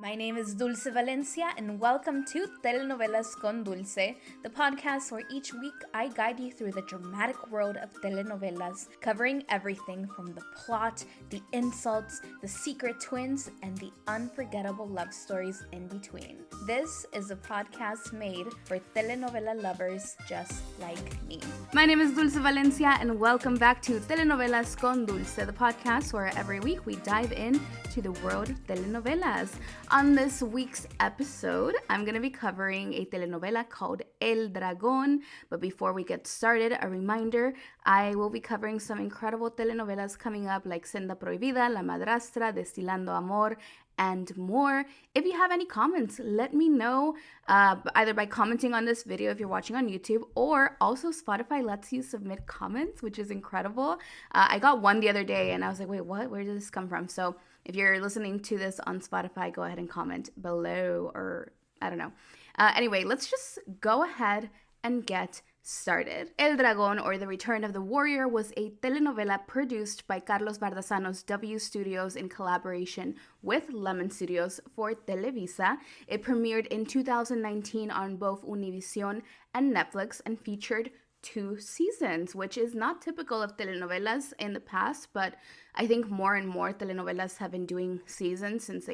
My name is Dulce Valencia, and welcome to Telenovelas con Dulce, the podcast where each week I guide you through the dramatic world of telenovelas, covering everything from the plot, the insults, the secret twins, and the unforgettable love stories in between. This is a podcast made for telenovela lovers just like me. My name is Dulce Valencia, and welcome back to Telenovelas con Dulce, the podcast where every week we dive in to the world of telenovelas. On this week's episode, I'm going to be covering a telenovela called El Dragón. But before we get started, a reminder, I will be covering some incredible telenovelas coming up like Senda Prohibida, La Madrastra, Destilando Amor, and more. If you have any comments, let me know either by commenting on this video if you're watching on YouTube, or also Spotify lets you submit comments, which is incredible. I got one the other day and I was like, wait, what? Where did this come from? So if you're listening to this on Spotify, go ahead and comment below, or I don't know. Anyway, let's just go ahead and get started. El Dragón, or The Return of the Warrior, was a telenovela produced by Carlos Bardazano's W Studios in collaboration with Lemon Studios for Televisa. It premiered in 2019 on both Univision and Netflix and featured 2 seasons, which is not typical of telenovelas in the past, but I think more and more telenovelas have been doing seasons since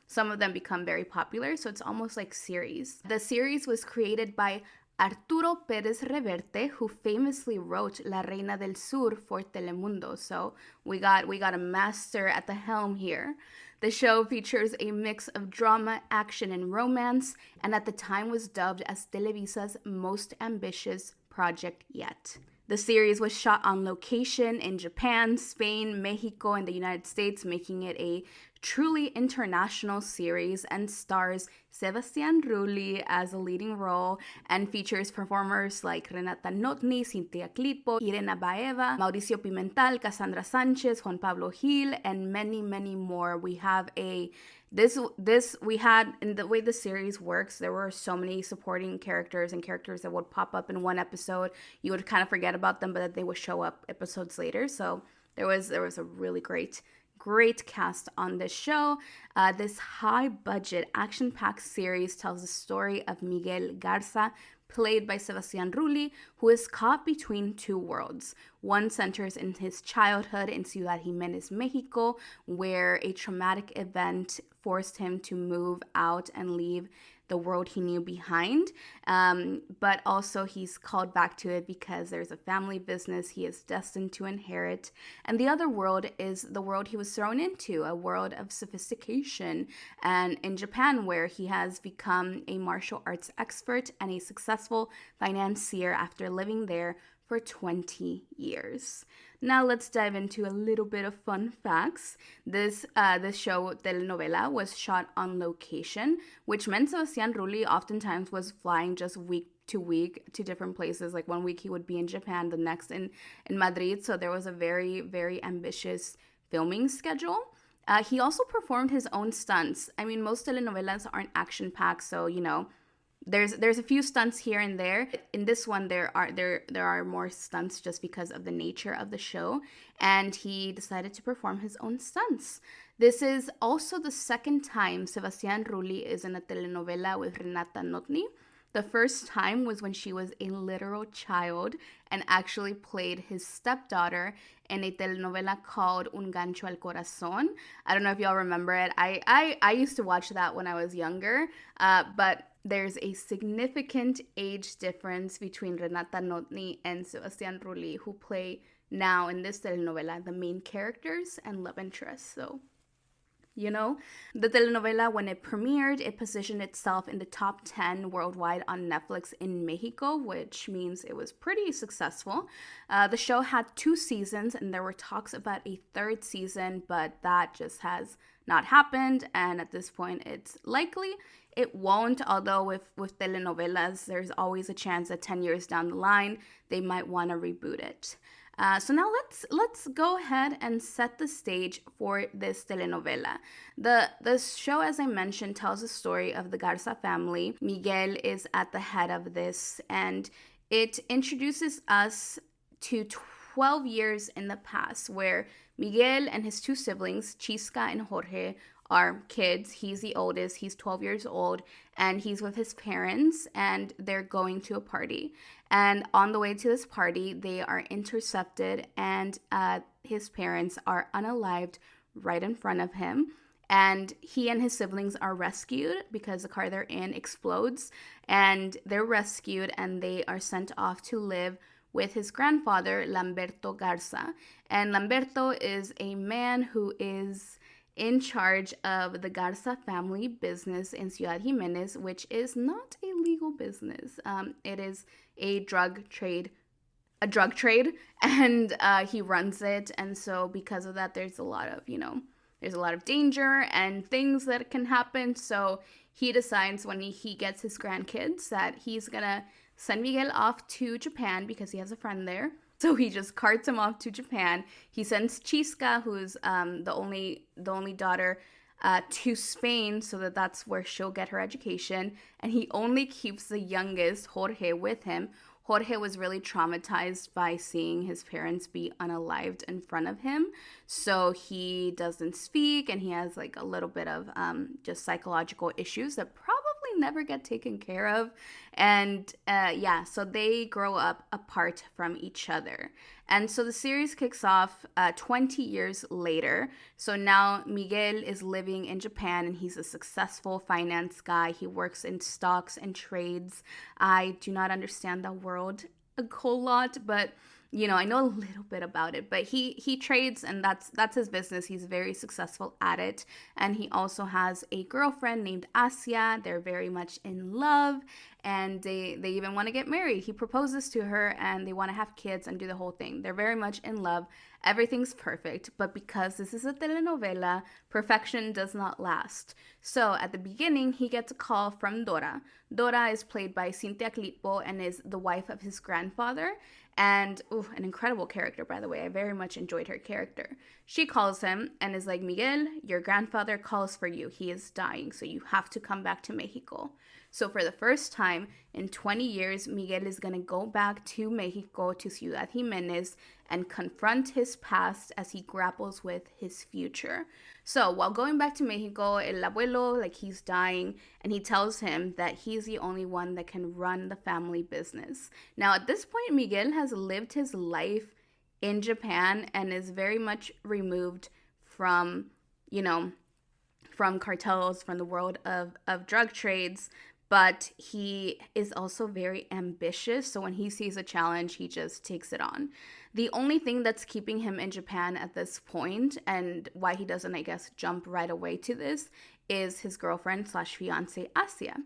some of them become very popular, so it's almost like series. The series was created by Arturo Pérez Reverte, who famously wrote La Reina del Sur for Telemundo. So we got a master at the helm here. The show features a mix of drama, action, and romance, and at the time was dubbed as Televisa's most ambitious project yet. The series was shot on location in Japan, Spain, Mexico, and the United States, making it a truly international series, and stars Sebastian Rulli as a leading role and features performers like Renata Notni, Cynthia Clitbo, Irena Baeva, Mauricio Pimental, Cassandra Sanchez, Juan Pablo Gil, and many, many more. We have in the way the series works, there were so many supporting characters and characters that would pop up in one episode. You would kind of forget about them, but that they would show up episodes later. So there was a really great cast on this show. This high-budget, action-packed series tells the story of Miguel Garza, played by Sebastian Rulli, who is caught between 2 worlds. One centers in his childhood in Ciudad Jimenez, Mexico, where a traumatic event forced him to move out and leave the world he knew behind, but also he's called back to it because there's a family business he is destined to inherit. And the other world is the world he was thrown into, a world of sophistication, and in Japan, where he has become a martial arts expert and a successful financier after living there for 20 years. Now let's dive into a little bit of fun facts. This show, telenovela, was shot on location, which meant Sebastian Rulli oftentimes was flying just week to week to different places. Like one week he would be in Japan, the next in Madrid. So there was a very, very ambitious filming schedule. He also performed his own stunts. I mean, most telenovelas aren't action-packed, so, you know, there's a few stunts here and there. In this one, there are more stunts just because of the nature of the show, and he decided to perform his own stunts. This is also the second time Sebastian Rulli is in a telenovela with Renata Notni. The first time was when she was a literal child and actually played his stepdaughter in a telenovela called Un Gancho al Corazón. I don't know if y'all remember it. I used to watch that when I was younger, but there's a significant age difference between Renata Notni and Sebastian Rulli, who play now in this telenovela the main characters and love interests. So, you know, the telenovela, when it premiered, it positioned itself in the top 10 worldwide on Netflix in Mexico, which means it was pretty successful. The show had 2 seasons, and there were talks about a 3rd season, but that just has not happened, and at this point it's likely it won't, although with telenovelas there's always a chance that 10 years down the line they might want to reboot it. So now let's go ahead and set the stage for this telenovela. The show, as I mentioned, tells the story of the Garza family. Miguel is at the head of this, and it introduces us to 12 years in the past, where Miguel and his 2 siblings, Chisca and Jorge, are kids. He's the oldest. He's 12 years old, and he's with his parents, and they're going to a party. And on the way to this party, they are intercepted, and his parents are unalived right in front of him. And he and his siblings are rescued because the car they're in explodes, and they're rescued and they are sent off to live with his grandfather, Lamberto Garza. And Lamberto is a man who is in charge of the Garza family business in Ciudad Jimenez, which is not a legal business. It is a drug trade, and he runs it. And so because of that, there's a lot of, there's a lot of danger and things that can happen. So he decides when he gets his grandkids that he's gonna send Miguel off to Japan because he has a friend there. So he just carts him off to Japan. He sends Chisca, who's the only daughter, to Spain, so that's where she'll get her education. And he only keeps the youngest, Jorge, with him. Jorge was really traumatized by seeing his parents be unalived in front of him. So he doesn't speak, and he has like a little bit of just psychological issues that probably never get taken care of. And so they grow up apart from each other. And so the series kicks off 20 years later. So now Miguel is living in Japan, and he's a successful finance guy. He works in stocks and trades. I do not understand that world a whole lot, but I know a little bit about it. But he trades, and that's his business. He's very successful at it. And he also has a girlfriend named Asia. They're very much in love, and they even want to get married. He proposes to her, and they want to have kids and do the whole thing. They're very much in love. Everything's perfect, but because this is a telenovela, perfection does not last. So at the beginning, he gets a call from Dora. Dora is played by Cynthia Clitbo and is the wife of his grandfather. And an incredible character, by the way. I very much enjoyed her character. She calls him and is like, Miguel, your grandfather calls for you. He is dying, so you have to come back to Mexico. So for the first time in 20 years, Miguel is going to go back to Mexico, to Ciudad Jimenez, and confront his past as he grapples with his future. So while going back to Mexico, el abuelo, he's dying, and he tells him that he's the only one that can run the family business. Now, at this point, Miguel has lived his life in Japan and is very much removed from, from cartels, from the world of drug trades. But he is also very ambitious. So when he sees a challenge, he just takes it on. The only thing that's keeping him in Japan at this point, and why he doesn't, I guess, jump right away to this, is his girlfriend / fiance, Asia.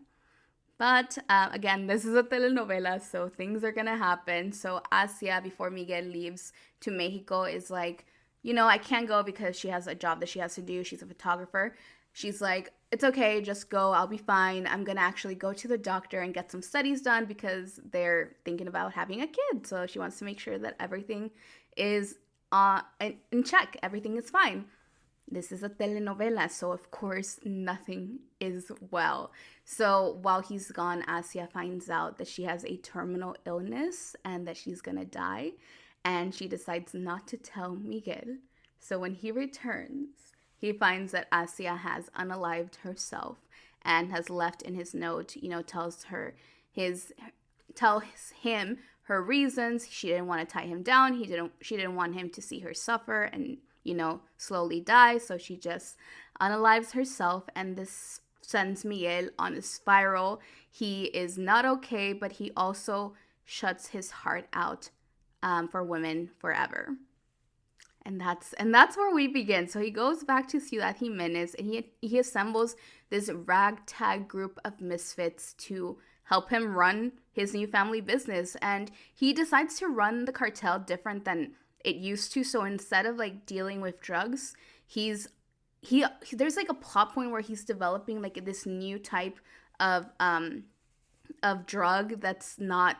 But again, this is a telenovela, so things are going to happen. So Asia, before Miguel leaves to Mexico, is like, I can't go because she has a job that she has to do. She's a photographer. She's like, it's okay, just go, I'll be fine. I'm going to actually go to the doctor and get some studies done because they're thinking about having a kid. So she wants to make sure that everything is in check. Everything is fine. This is a telenovela, so of course nothing is well. So while he's gone, Asia finds out that she has a terminal illness and that she's going to die. And she decides not to tell Miguel. So when he returns, he finds that Asia has unalived herself and has left in his note, tells him her reasons. She didn't want to tie him down. She didn't want him to see her suffer and, slowly die. So she just unalives herself, and this sends Miguel on a spiral. He is not okay, but he also shuts his heart out for women forever. And that's where we begin. So he goes back to Ciudad Jimenez, and he assembles this ragtag group of misfits to help him run his new family business. And he decides to run the cartel different than it used to. So instead of dealing with drugs, there's a plot point where he's developing this new type of drug that's not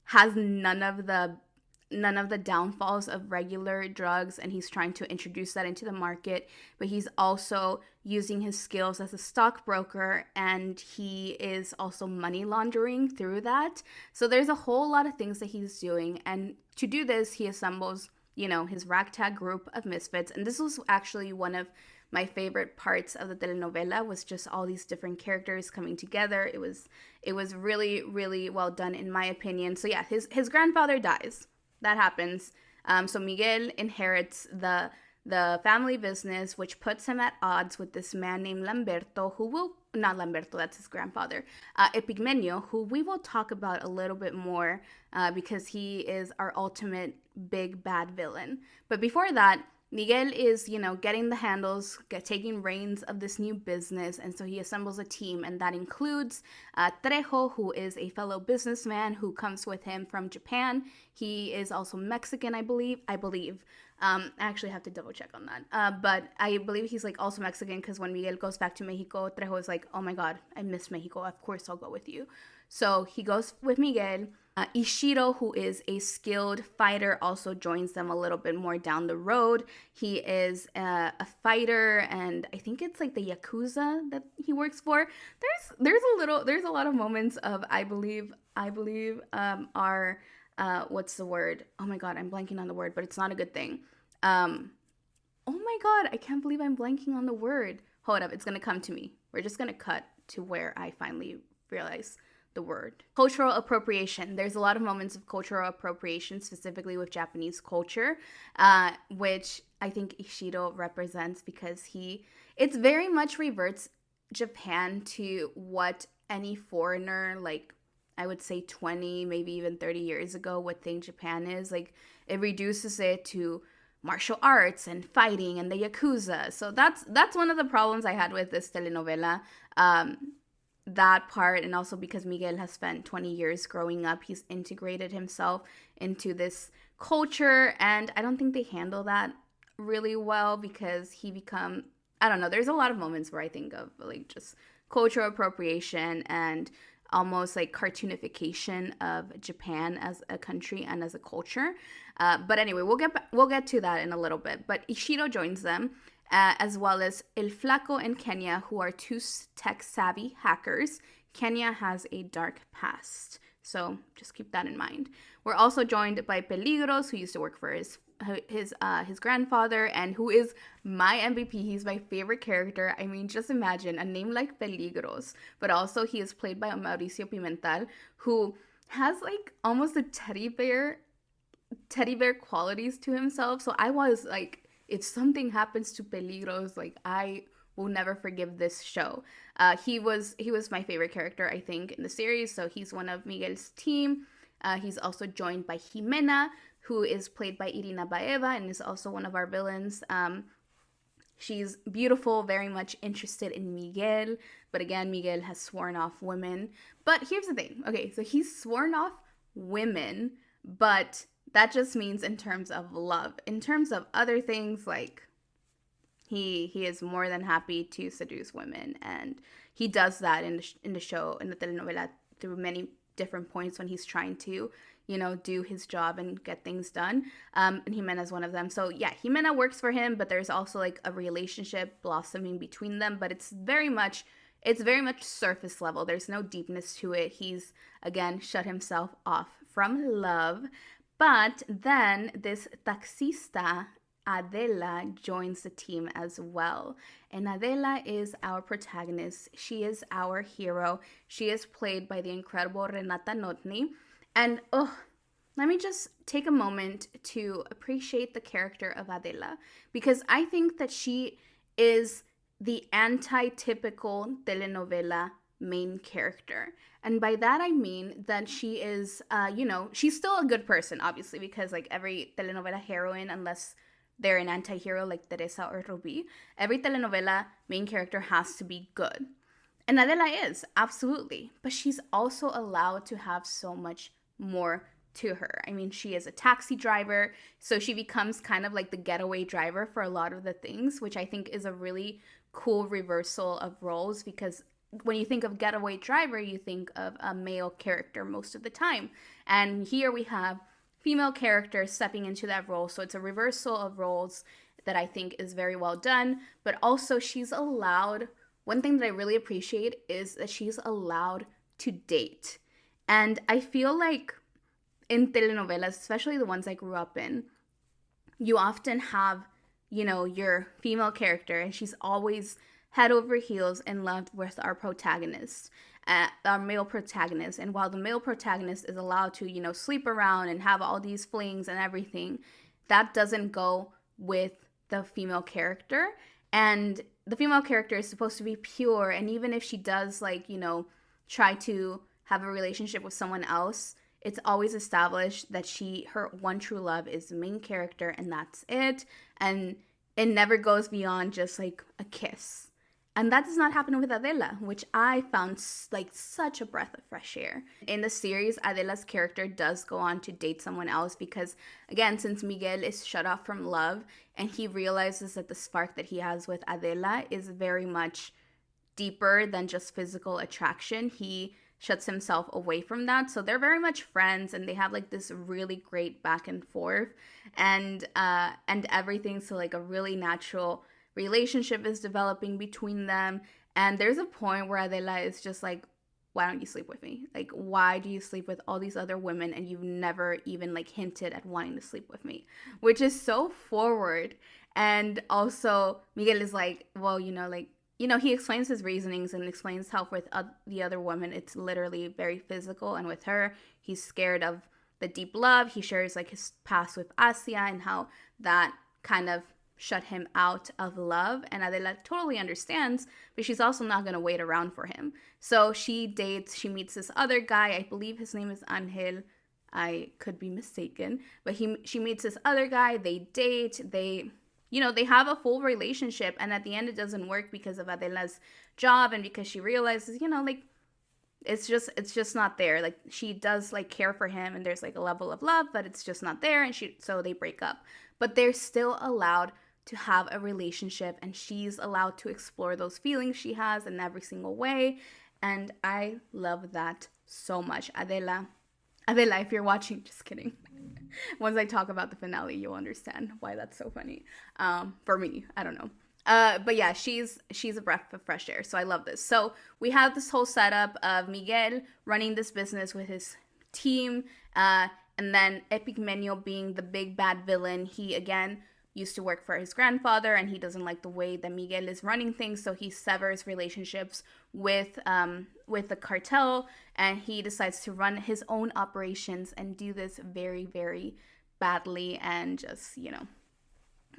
has none of the downfalls of regular drugs, and he's trying to introduce that into the market. But he's also using his skills as a stockbroker, and he is also money laundering through that. So there's a whole lot of things that he's doing, and to do this, he assembles his ragtag group of misfits. And this was actually one of my favorite parts of the telenovela was just all these different characters coming together. It was really, really well done in my opinion. So yeah, his grandfather dies. That happens. So Miguel inherits the family business, which puts him at odds with this man named Lamberto, who will not Lamberto, that's his grandfather, Epigmenio, who we will talk about a little bit more because he is our ultimate big bad villain. But before that, Miguel is, getting the handles, taking reins of this new business, and so he assembles a team, and that includes Trejo, who is a fellow businessman who comes with him from Japan. He is also Mexican, I believe. I actually have to double check on that. But I believe he's like also Mexican because when Miguel goes back to Mexico, Trejo is like, oh my God, I miss Mexico. Of course I'll go with you. So he goes with Miguel. Ishiro, who is a skilled fighter, also joins them a little bit more down the road. He is a fighter, and I think it's like the Yakuza that he works for. There's a lot of moments of I believe our what's the word? Oh my God, I'm blanking on the word, but it's not a good thing. Oh my God, I can't believe I'm blanking on the word. Hold up, it's gonna come to me. We're just gonna cut to where I finally realize the word. Cultural appropriation. There's a lot of moments of cultural appropriation, specifically with Japanese culture, which I think Ishiro represents because it's very much reverts Japan to what any foreigner, like I would say 20, maybe even 30 years ago, would think Japan is. Like, it reduces it to martial arts and fighting and the Yakuza. So that's one of the problems I had with this telenovela. That part, and also because Miguel has spent 20 years growing up, he's integrated himself into this culture, and I don't think they handle that really well because I don't know, there's a lot of moments where I think of like just cultural appropriation and almost like cartoonification of Japan as a country and as a culture. But anyway, we'll get to that in a little bit. But Ishiro joins them, as well as El Flaco and Kenya, who are two tech-savvy hackers. Kenya has a dark past, so just keep that in mind. We're also joined by Peligros, who used to work for his grandfather, and who is my MVP. He's my favorite character. I mean, just imagine a name like Peligros, but also he is played by Mauricio Pimentel, who has like almost a teddy bear qualities to himself. So I was like, if something happens to Peligros, like I will never forgive this show. He was my favorite character, I think, in the series. So he's one of Miguel's team. He's also joined by Jimena, who is played by Irina Baeva and is also one of our villains. She's beautiful, very much interested in Miguel, but again, Miguel has sworn off women. But here's the thing. Okay, so he's sworn off women, but that just means in terms of love. In terms of other things, like he is more than happy to seduce women, and he does that in the show, in the telenovela, through many different points when he's trying to, do his job and get things done. And Jimena is one of them. So yeah, Jimena works for him, but there's also like a relationship blossoming between them, but it's very much surface level. There's no deepness to it. He's, again, shut himself off from love. But then this taxista, Adela, joins the team as well. And Adela is our protagonist. She is our hero. She is played by the incredible Renata Notni. And let me just take a moment to appreciate the character of Adela, because I think that she is the anti-typical telenovela main character. And by that I mean that she is, she's still a good person, obviously, because like every telenovela heroine, unless they're an anti-hero like Teresa or Ruby, every telenovela main character has to be good. And Adela is, absolutely. But she's also allowed to have so much more to her. I mean, she is a taxi driver, so she becomes kind of like the getaway driver for a lot of the things, which I think is a really cool reversal of roles, because when you think of getaway driver, you think of a male character most of the time. And here we have female characters stepping into that role. So it's a reversal of roles that I think is very well done. But also she's allowed, one thing that I really appreciate is that she's allowed to date. And I feel like in telenovelas, especially the ones I grew up in, you often have your female character, and she's always head over heels in love with our protagonist, our male protagonist. And while the male protagonist is allowed to, sleep around and have all these flings and everything, that doesn't go with the female character. And the female character is supposed to be pure. And even if she does, try to have a relationship with someone else, it's always established that her one true love is the main character, and that's it. And it never goes beyond just like a kiss. And that does not happen with Adela, which I found like such a breath of fresh air. In the series, Adela's character does go on to date someone else because, again, since Miguel is shut off from love and he realizes that the spark that he has with Adela is very much deeper than just physical attraction, he shuts himself away from that. So they're very much friends, and they have like this really great back and forth, and everything. So like a really natural relationship is developing between them. And there's a point where Adela is just like, why don't you sleep with me? Like, why do you sleep with all these other women and you've never even like hinted at wanting to sleep with me? Which is so forward. And also Miguel is like, well, he explains his reasonings and explains how with the other woman, it's literally very physical. And with her, he's scared of the deep love. He shares like his past with Asia and how that kind of shut him out of love. And Adela totally understands, but she's also not going to wait around for him. So she meets this other guy. I believe his name is Angel. I could be mistaken. But she meets this other guy. They date. They have a full relationship. And at the end, it doesn't work because of Adela's job and because she realizes, it's just not there. Like, she does like care for him and there's like a level of love, but it's just not there. And so they break up. But they're still allowed to have a relationship, and she's allowed to explore those feelings she has in every single way. And I love that so much. Adela, if you're watching, just kidding. Once I talk about the finale, you'll understand why that's so funny. For me, I don't know. But yeah, she's a breath of fresh air. So I love this. So we have this whole setup of Miguel running this business with his team, and then Epigmenio being the big bad villain. He, again, used to work for his grandfather, and he doesn't like the way that Miguel is running things, so he severs relationships with the cartel, and he decides to run his own operations and do this very, very badly, and just,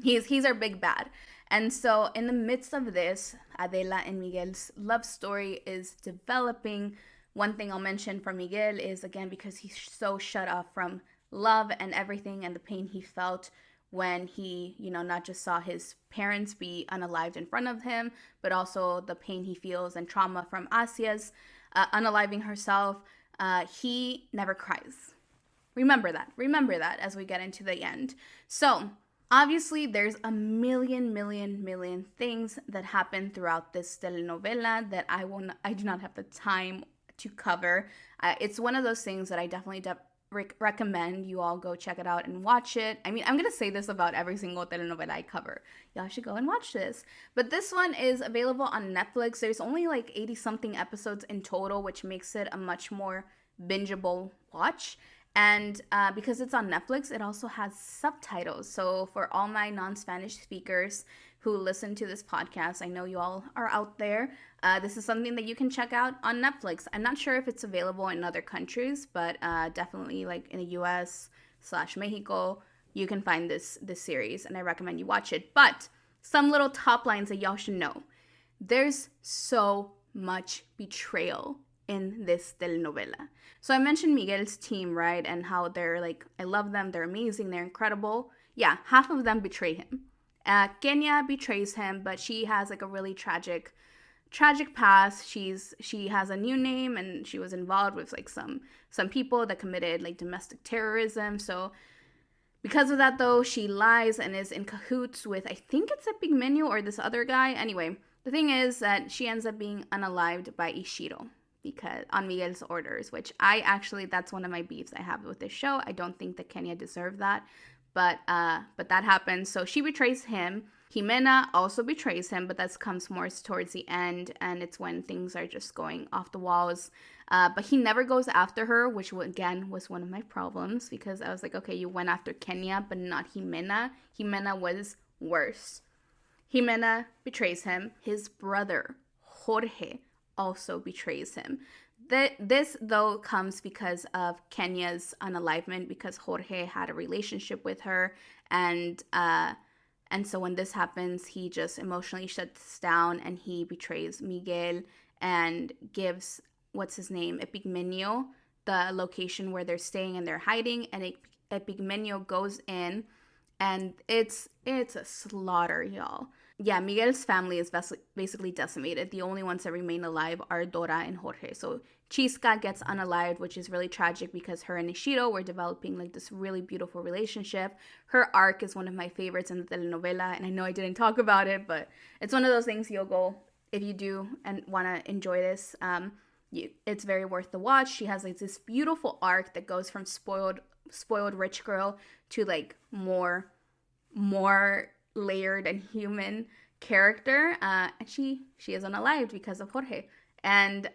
he's our big bad. And so in the midst of this, Adela and Miguel's love story is developing. One thing I'll mention for Miguel is, again, because he's so shut off from love and everything and the pain he felt when he, not just saw his parents be unalived in front of him, but also the pain he feels and trauma from Asia's unaliving herself, he never cries. Remember that as we get into the end. So obviously there's a million things that happen throughout this telenovela that I do not have the time to cover. It's one of those things that I definitely recommend you all go check it out and watch it. I mean, I'm gonna say this about every single telenovela I cover. Y'all should go and watch this. But this one is available on Netflix. There's only like 80 something episodes in total, which makes it a much more bingeable watch. And because it's on Netflix, it also has subtitles. So for all my non-Spanish speakers who listen to this podcast, I know you all are out there. This is something that you can check out on Netflix. I'm not sure if it's available in other countries, but definitely like in the US/Mexico, you can find this series, and I recommend you watch it. But some little top lines that y'all should know. There's so much betrayal in this telenovela. So I mentioned Miguel's team, right? And how they're like, I love them, they're amazing, they're incredible. Yeah, half of them betray him. Kenya betrays him, but she has like a really tragic past. She has a new name, and she was involved with like some people that committed like domestic terrorism. So because of that, though, she lies and is in cahoots with, I think it's Epigmenio or this other guy. Anyway, the thing is that she ends up being unalived by Ishiro because on Miguel's orders, which that's one of my beefs I have with this show. I don't think that Kenya deserved that. But that happens. So she betrays him. Jimena also betrays him, but that comes more towards the end, and it's when things are just going off the walls. But he never goes after her, which again was one of my problems, because I was like, okay, you went after Kenya, but not Jimena. Jimena was worse. Jimena betrays him. His brother, Jorge, also betrays him. This, though, comes because of Kenya's unalivement, because Jorge had a relationship with her, and so when this happens, he just emotionally shuts down and he betrays Miguel and gives, what's his name, Epigmenio, the location where they're staying and they're hiding, and Epigmenio goes in, and it's a slaughter, y'all. Yeah, Miguel's family is basically decimated. The only ones that remain alive are Dora and Jorge. So Chisca gets unalived, which is really tragic because her and Ishiro were developing like this really beautiful relationship. Her arc is one of my favorites in the telenovela, and I know I didn't talk about it, but it's one of those things you'll go, if you do and want to enjoy this, it's very worth the watch. She has like this beautiful arc that goes from spoiled rich girl to like more layered and human character, and she is unalived because of Jorge. And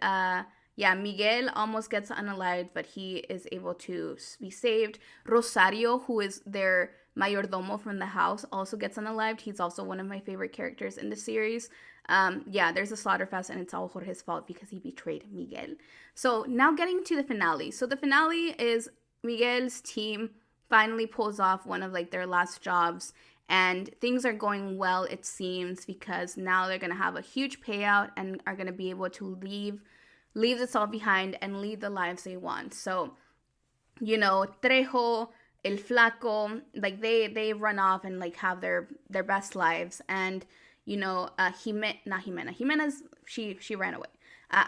Miguel almost gets unalived, but he is able to be saved. Rosario, who is their mayordomo from the house, also gets unalived. He's also one of my favorite characters in the series. There's a slaughterfest, and it's all Jorge's fault because he betrayed Miguel. So now getting to the finale. So the finale is Miguel's team finally pulls off one of like their last jobs, and things are going well, it seems, because now they're going to have a huge payout and are going to be able to leave this all behind and lead the lives they want. So, Trejo, El Flaco, like they run off and like have their best lives. And, Jimena's, she ran away.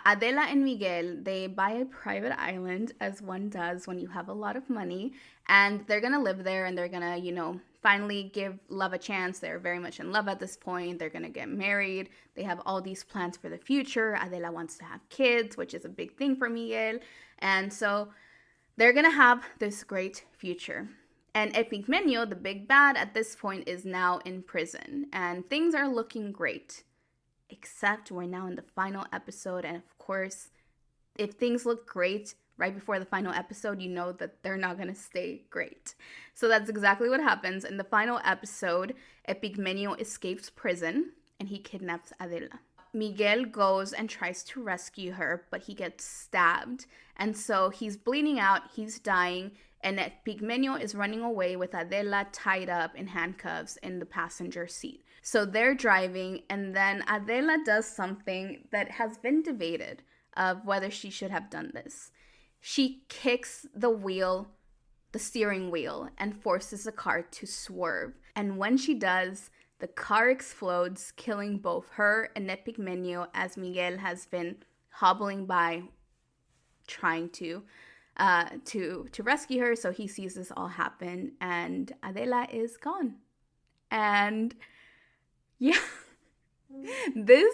Adela and Miguel, they buy a private island, as one does when you have a lot of money, and they're gonna live there, and they're gonna, finally give love a chance. They're very much in love at this point. They're gonna get married. They have all these plans for the future. Adela wants to have kids, which is a big thing for Miguel, and so they're gonna have this great future. And Epigmenio, the big bad, at this point is now in prison, and things are looking great. Except we're now in the final episode, and of course, if things look great right before the final episode, you know that they're not going to stay great. So that's exactly what happens. In the final episode, Epigmenio escapes prison, and he kidnaps Adela. Miguel goes and tries to rescue her, but he gets stabbed, and so he's bleeding out, he's dying, and Epigmenio is running away with Adela tied up in handcuffs in the passenger seat. So they're driving, and then Adela does something that has been debated of whether she should have done this. She kicks the steering wheel, and forces the car to swerve. And when she does, the car explodes, killing both her and Epigmenio, as Miguel has been hobbling by, trying to rescue her. So he sees this all happen, and Adela is gone. And yeah, the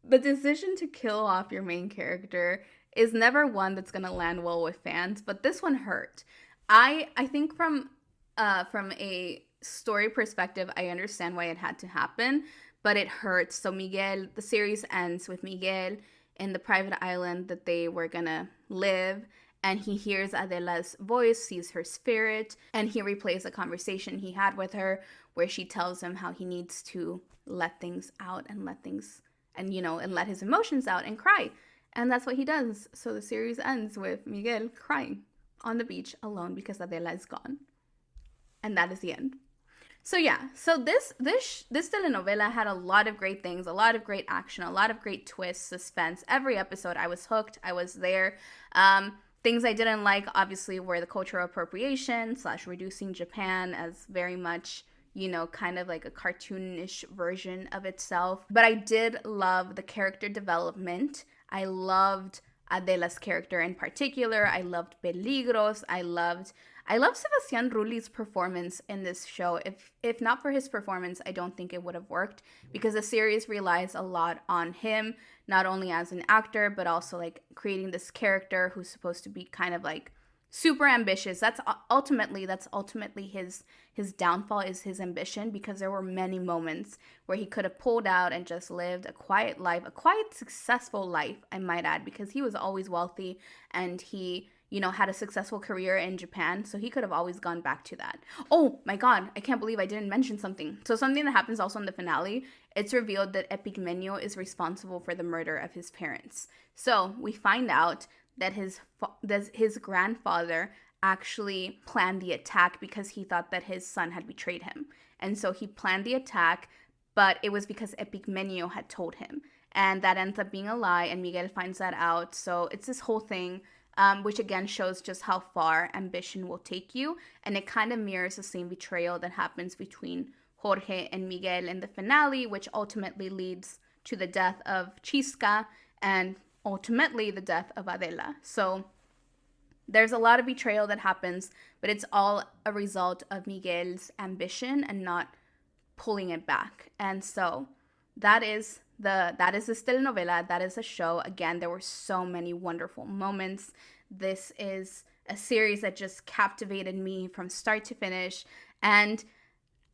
decision to kill off your main character is never one that's gonna land well with fans, but this one hurt. I think from a story perspective, I understand why it had to happen, but it hurts. So Miguel, the series ends with Miguel in the private island that they were gonna live, and he hears Adela's voice, sees her spirit, and he replays a conversation he had with her where she tells him how he needs to let things out and let his emotions out and cry. And that's what he does. So the series ends with Miguel crying on the beach alone because Adela is gone. And that is the end. So yeah, so this telenovela had a lot of great things, a lot of great action, a lot of great twists, suspense. Every episode I was hooked, I was there. Things I didn't like, obviously, were the cultural appropriation / reducing Japan as very much, kind of like a cartoonish version of itself. But I did love the character development. I loved Adela's character in particular. I loved Peligros. I loved Sebastian Rulli's performance in this show. If not for his performance, I don't think it would have worked, because the series relies a lot on him, not only as an actor, but also like creating this character who's supposed to be kind of like super ambitious. That's ultimately his downfall, is his ambition, because there were many moments where he could have pulled out and just lived a quiet life, a quiet, successful life, I might add, because he was always wealthy, and he had a successful career in Japan. So he could have always gone back to that. Oh my God, I can't believe I didn't mention something. So something that happens also in the finale, it's revealed that Epigmenio is responsible for the murder of his parents. So we find out that his grandfather actually planned the attack because he thought that his son had betrayed him. And so he planned the attack, but it was because Epigmenio had told him. And that ends up being a lie, and Miguel finds that out. So it's this whole thing, which again shows just how far ambition will take you. And it kind of mirrors the same betrayal that happens between Jorge and Miguel in the finale, which ultimately leads to the death of Chisca and ultimately the death of Adela. So there's a lot of betrayal that happens, but it's all a result of Miguel's ambition and not pulling it back. And so that is this telenovela. That is a show. Again, there were so many wonderful moments. This is a series that just captivated me from start to finish. And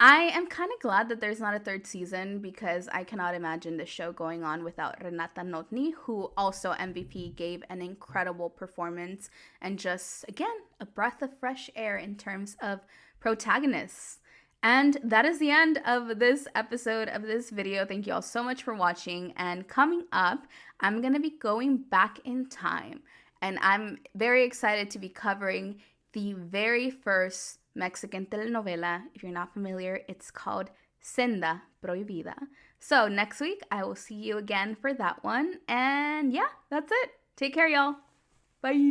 I am kind of glad that there's not a third season, because I cannot imagine this show going on without Renata Notni, who also MVP gave an incredible performance and just, again, a breath of fresh air in terms of protagonists. And that is the end of this episode of this video. Thank you all so much for watching. And coming up, I'm going to be going back in time. And I'm very excited to be covering the very first Mexican telenovela. If you're not familiar, it's called Senda Prohibida. So next week, I will see you again for that one. And yeah, that's it. Take care, y'all. Bye.